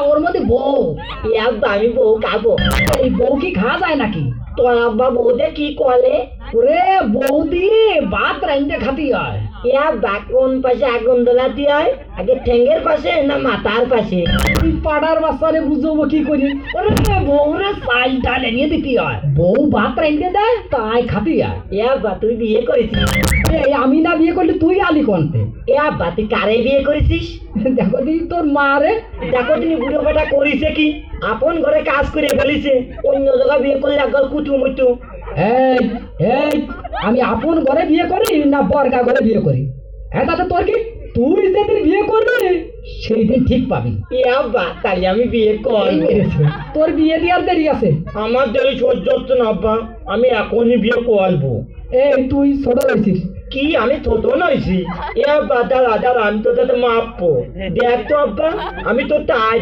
ওর মধ্যে বউ। এ আব্বা আমি বউ খাবো। এই বউ কি খাওয়া যায় নাকি? তোর আব্বা বউদে কি কলে? ওরে বউ দিয়ে ভাত রাইন্দে খাতি হয়। এ আব্বা কোন পাশে আগুন দোলাতে হয়? আগে ঠেঙ্গের পাশে না মাথার পাশে? তুই পাড়ার বাচ্চারে বুঝবো কি করি? ওরে বউরে চাল ডাল এনে দিতে হয়, বউ ভাত রাইন্দে দেয় তাই খাতি হয়। এ আব্বা তুই বিয়ে করেছিস? এই আমি না বিয়ে করলে তুই আলি কোনতে? এ আব্বা তুই কারে বিয়ে করেছিস? দেখো দি তোর মা রে। দেখো তিনি বুড়ো বেটা করিছে কি? আপন ঘরে কাজ করে ফেলিছে, অন্য জায়গায় বিয়ে করলে একবার কুটু মুটু। এই এই আমি আপন ঘরে বিয়ে করি না বর্গা ঘরে বিয়ে করি? হ্যাঁ তাতে তোর কি? তুই যেদিন বিয়ে করবি সেই দিন ঠিক পাবি। এ আব্বা তাই আমি বিয়ে এই করবো। মেরেছে। তোর বিয়ে দেওয়ার দেরি আছে। আমার দেরি সহ্য হচ্ছে না আব্বা, আমি এখনই বিয়ে করবো। এই তুই ছোট হয়েছিস। কি আমি ছোট নইছি? এ আব্বা দাঁড়া দাঁড়া, আমি তো তাতে মাপবো। দেখ তো আব্বা, আমি তো টাই